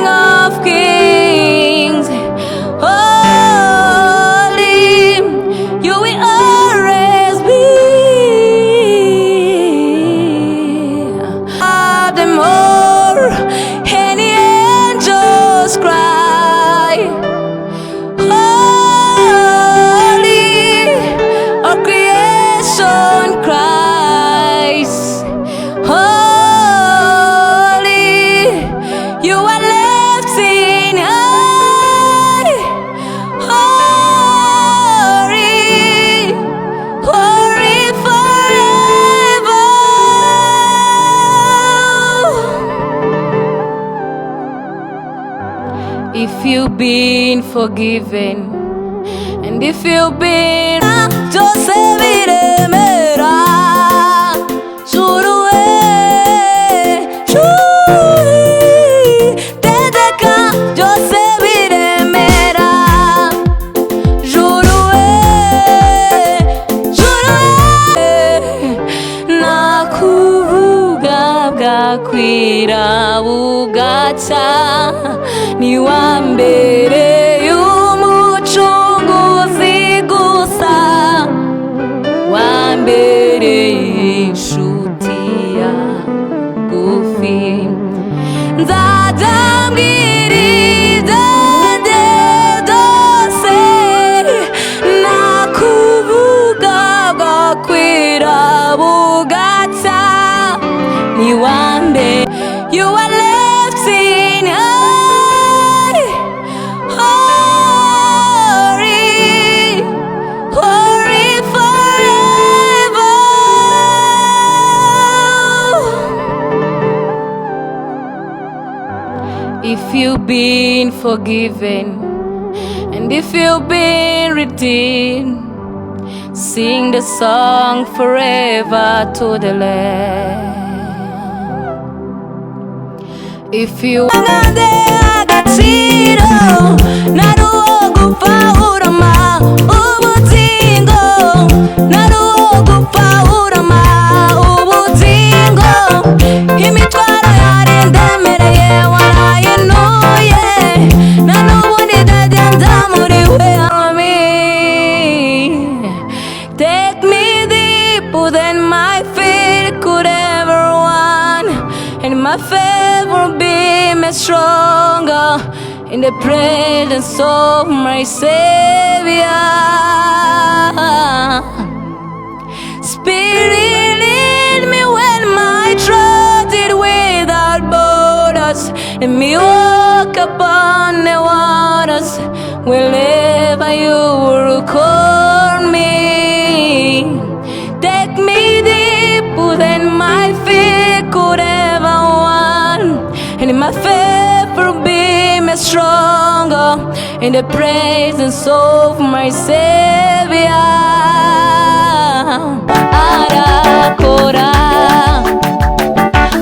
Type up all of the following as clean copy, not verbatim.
of Kings. Holy, you will always be. Of them all, and the angels cry. Holy, all creation cries. Holy, you are lifted high. Holy, holy forever. If you've been forgiven, and if you've been Joseph iremera Juruwe Tedeka Joseph iremera Juruwe Nakuvuga bwakwira bugaca ni wa mbere y'umucunguzi gusa wa mbere inshuti ya gufi nzajya mbwiriza byose nakuvuga bwakwira bugaca ni wa mbere you are left in high. Holy, holy forever. If you've been forgiven, and if you've been redeemed, sing the song forever to the Lamb. If you ngande agaciro naruwo gupfa urama ubugingo naruwo gupfa urama ubugingo imitwaro yarindemereye warayinuye nanubundi ndagenda muri we. Take me deeper than my feet could ever want, and my faith will be made stronger in the presence of my Savior. Spirit, lead me when my trust is without borders. Let me walk upon the waters wherever you will call me. Take me deeper than my feet could ever want, and my faith will be made stronger in the presence of my Savior. Arakora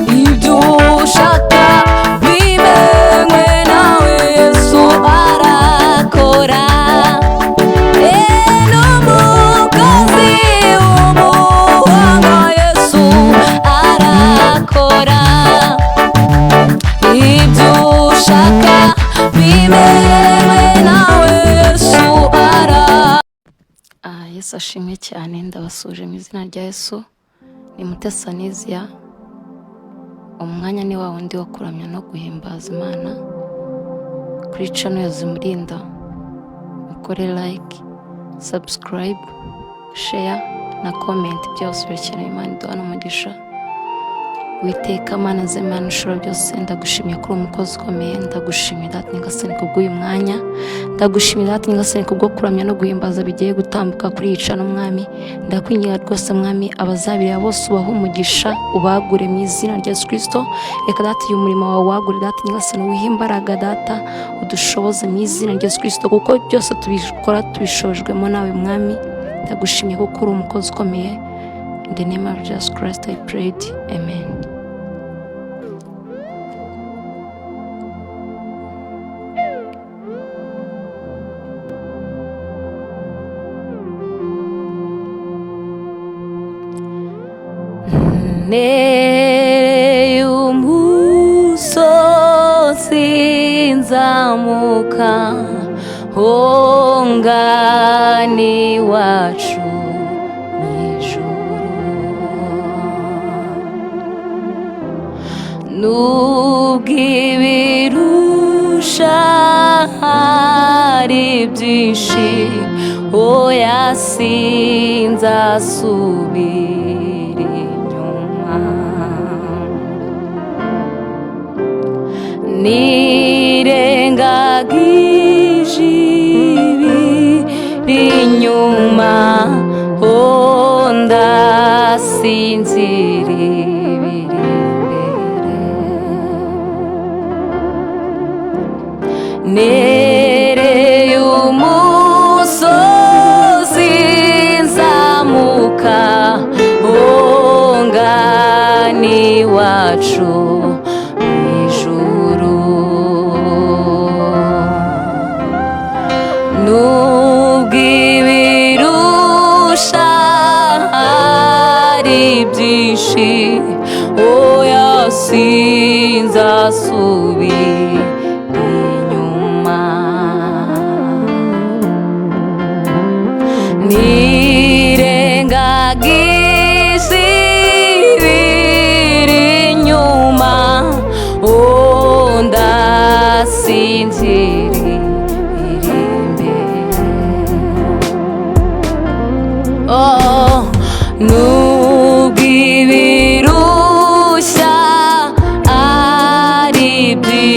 ibyo ushaka bimenywe nawe Yesu arakora. N'umukozi w'umuhanga Yesu arakora ibyo ushaka bimenywe nawe Yesu Yesu ashimwe cyane. Ndabasuje mu izina rya Yesu. Ni Mutesi anysia. Umwanya ni wa wundi wo kuramya no guhimbaza Imana kuri channel Zimurinda. Mukore like, subscribe, share na comment, byose birakenewe. Imana iduha n'umugisha. Witeka Mana z'Imana ushobora byose, ndagushimiye kuri umukozi ukomeye. Ndagushimiye Data Nyagasani kubw'uyu mwanya. Ndagushimiye Data Nyagasani kubwo kuramya no guhimbaza bigiye gutambuka kuri iyi channel Mwami. Ndakwinginga rwose Mwami, abazabireba bose ubahe umugisha, ubagure mu izina rya Yesu Kristo. Reka Data uyu murimo wawe wagure Data Nyagasani, wihe imbaraga Data, udushoboze mu izina rya Yesu Kristo, kuko byose tubikora tubishojwemo nawe Mwami. Ndagushimiye kuko uri umukozi ukomeye. In the name of Jesus Christ I prayed. Amen. Ne umusozi nzamuka hongani iwacu nubwo ibirusha hari byinshi oya sinzasubira inyuma nirengagije ibiri inyuma ndasinzira nereye umusozi nzamuka hongani iwacu mw'ijuru nubwo ibirusha hari byinshi oya sinzasubira nirengagije ibiri inyuma ndasinzira imbere nubwo ibirushya ari byinshi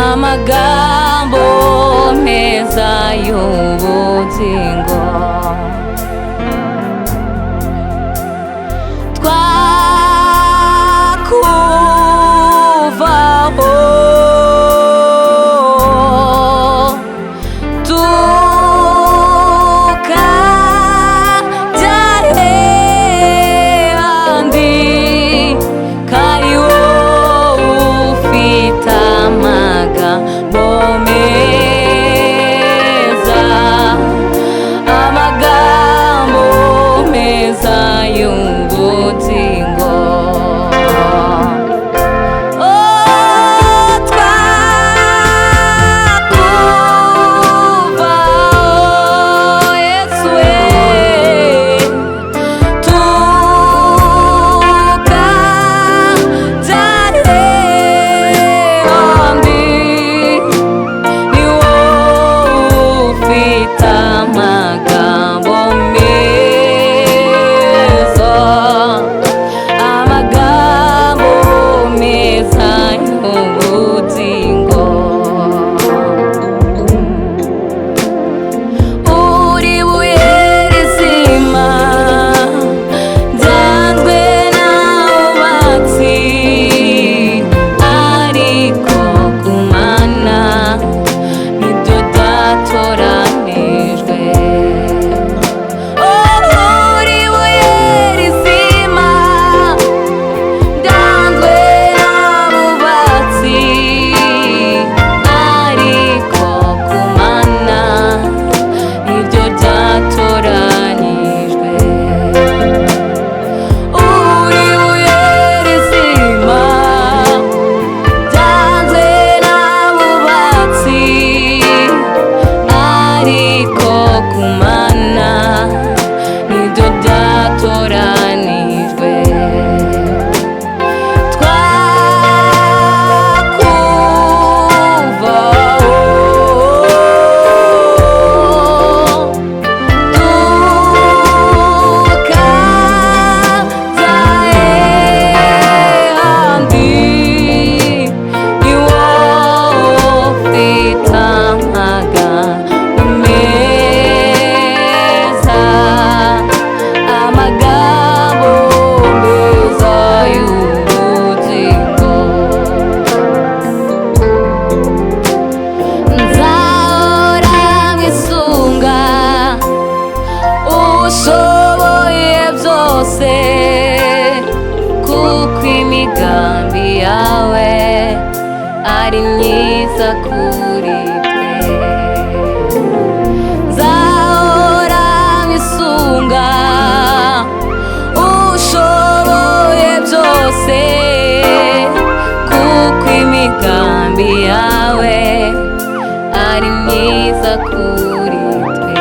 amagambo meza y'ubugingo twakuvaho ari myiza kuri twe nzahora nkisunga ushoboye byose kuko imigambi yawe ari myiza kuri twe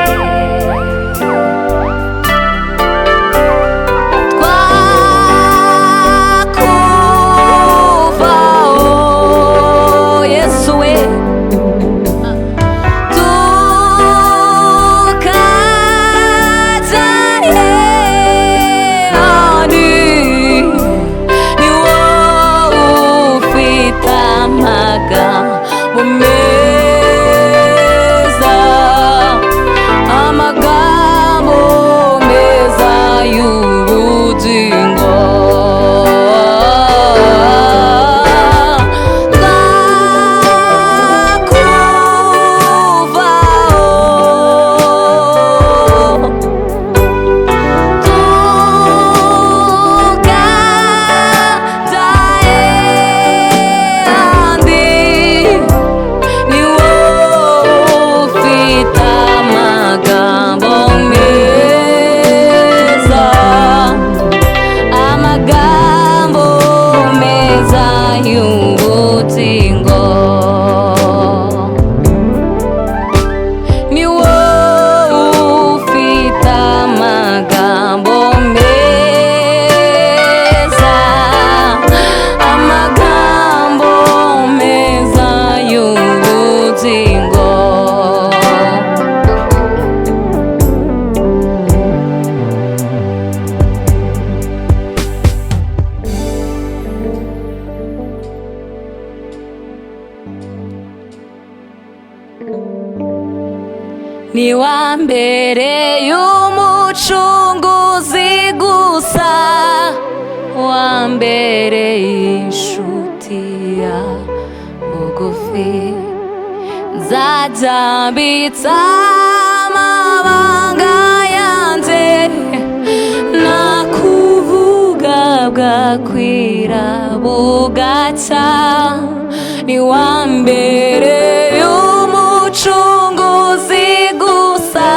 ni wambereye umucunguzi gusa, wambereye inshuti ya bugufi. Nzajya mbitsa amabanga yanjye, nakuvuga bwakwira bugacya, ni wambereye umucunguzi gusa,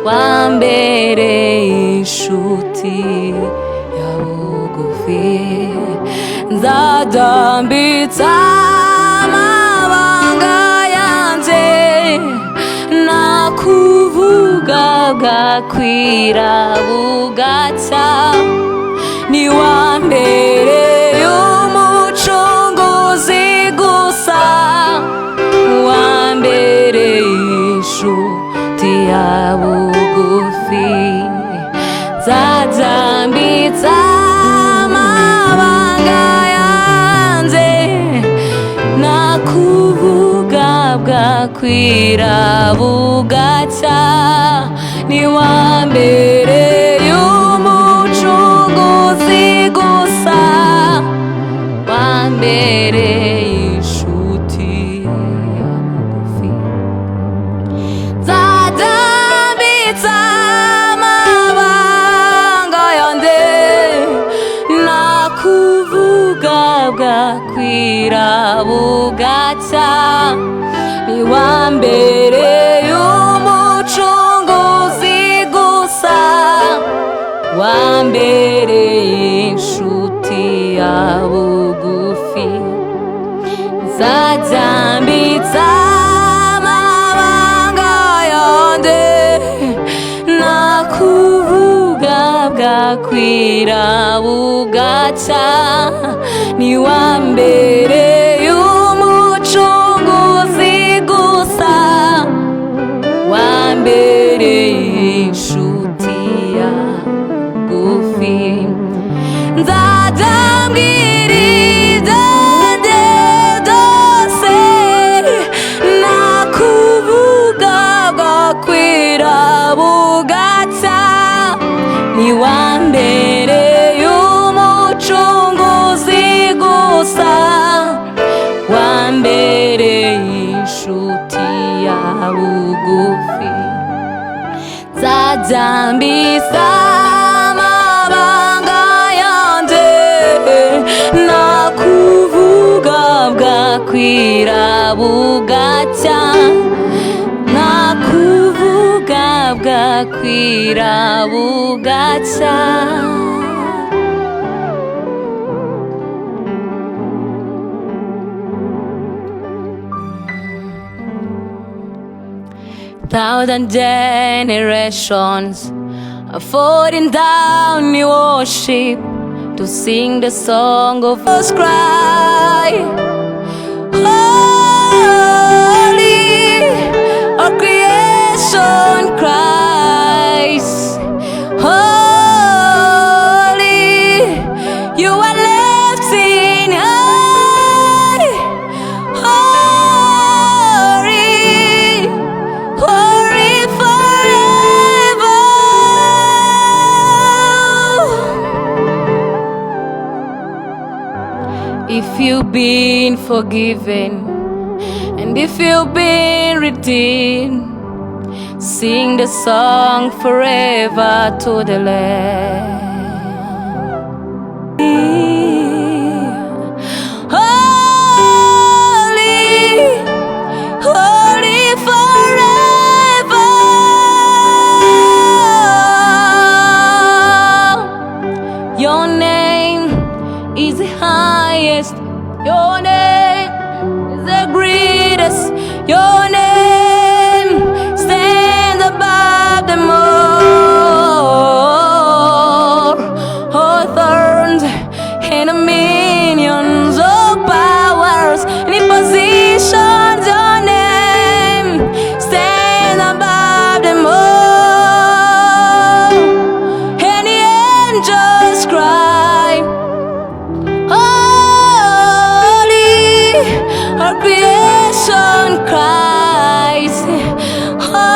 wambereye inshuti ya bugufi. Nzajya mbitsa amabanga yanjye, nakuvuga bwakwira bugacya, ni wambereye umucunguzi gusa, wambereye inshuti ya bugufi. Nzajya mbitsa amabanga yanjye, nakuvuga bwakwira bugacya, ni wambereye umucunguzi gusa, wambereye inshuti ya bugufi. Nzajya mbitsa amabanga yanjye, nakuvuga bwakwira bugacya, ni wambereye umucunguzi gusa, wambereye inshuti ya bugufi. Nzajya mbitsa amabanga yanjye, nakuvuga bwakwira bugacya, ni wambereye umucunguzi gusa, wambereye inshuti ya bugufi. Nzajya mbwira ibyanjye byose, nakuvuga bwakwira bugacya, ni wambereye umucunguzi gusa, wambereye inshuti ya bugufi. Nzajya mbitsa amabanga yanjye, nakuvuga bwakwira bugacya, nakuvuga bwakwira bugacya. Thousand generations are falling down in worship to sing the song of us cry. Holy, our creation cries. Holy, you are lifting high. Holy, holy forever. If you've been forgiven and if you've been redeemed, sing the song forever to the Lamb. Holy, holy forever. Your name is the highest. Your name is the greatest. Your name stands above them all. All thrones and dominions, all powers and positions. Your name stands above them all. And the angels cry, holy, our creation cries, holy.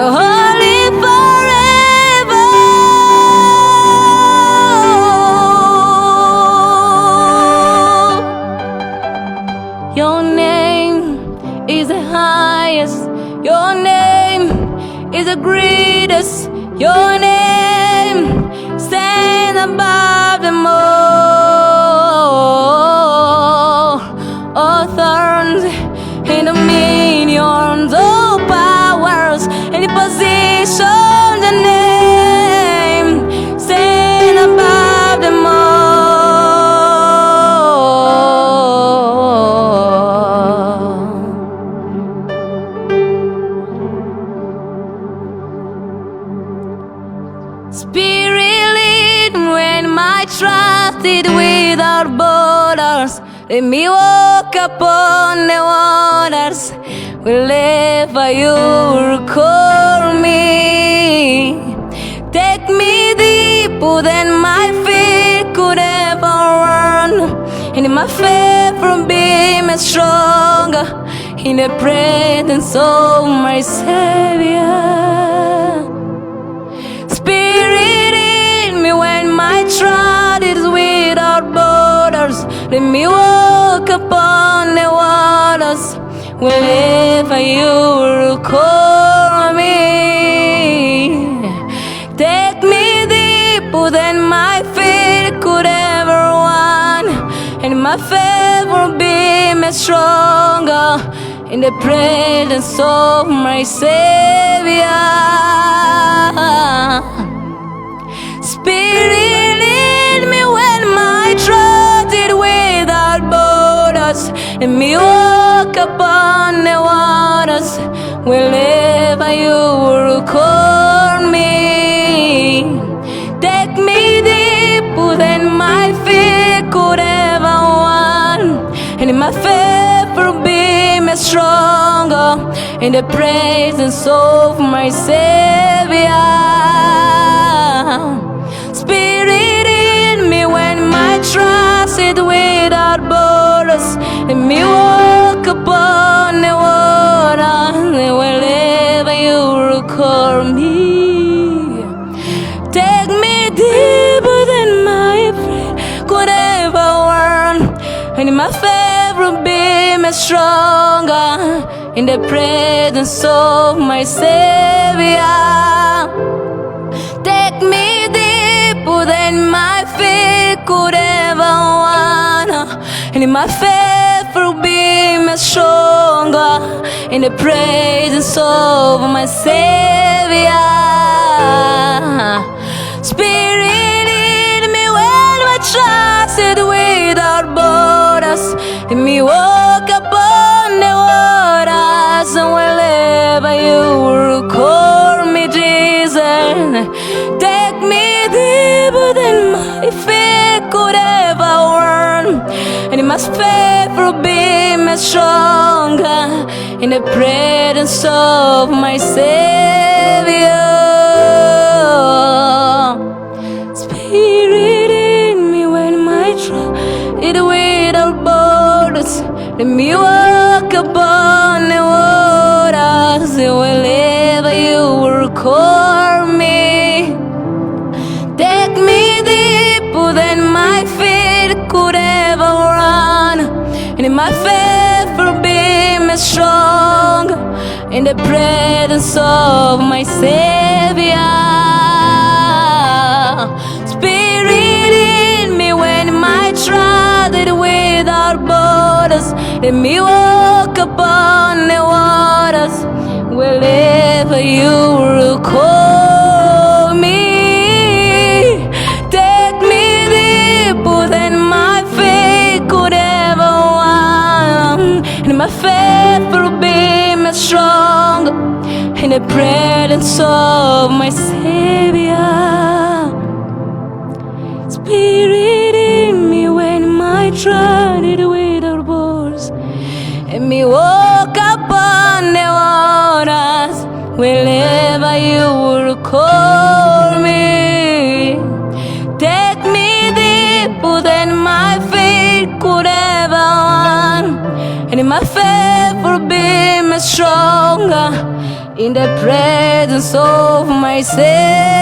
holy forever. Your name is the highest, your name is the greatest, your name stands above them all thorns and dominions, all powers and positions, the name stand above them all. Spirit, lead me when my trust is without borders. Let me walk upon the waters wherever you call me. Take me deeper than my feet could ever run, and in my faith will be made stronger in the presence of my Savior. Spirit in me when my trust is without borders. Let me walk upon the waters wherever you call me. Take me deeper than my feet could ever run, and my faith will be made stronger in the presence of my Savior. Spirit, lead me when my trust is without borders. Let me walk upon the waters wherever you call me. Take me deeper than my feet could ever run, and my faith will be made stronger in the presence of my Savior. Spirit in me when my trust is without borders. Let me walk upon the water wherever you call me. Take me deeper than my feet could ever run, and my faith will be made stronger in the presence of my Savior. Take me deeper than my feet could ever run, and my faith will be made stronger in the presence of my Savior. Spirit, lead me when my trust is without borders. Let me walk upon the waters wherever you call me, Jesus. Take me deeper than my feet could ever run, and my faith will be made stronger in the presence of my Savior. Spirit in me when my trust is without borders. Let me walk upon the waters wherever you call me. Take me deeper than my feet could ever run, and my faith will be made strong in the presence of my Savior. Spirit in me when my trust is without borders. Let me walk upon the waters wherever you call me. Take me deeper than my feet could ever run, and my faith will be made strong in the presence of my Savior. Spirit in me when my trust is without borders. Let me walk upon the waters wherever you call me. Take me deeper than my feet could ever run, and my faith will be made stronger in the presence of my Savior.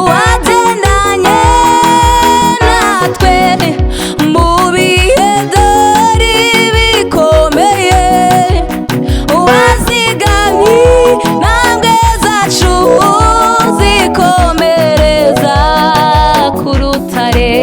wagendanye natwe mu bihe byari bikomeye, wazigamye intambwe zacu zikomereza ku rutare.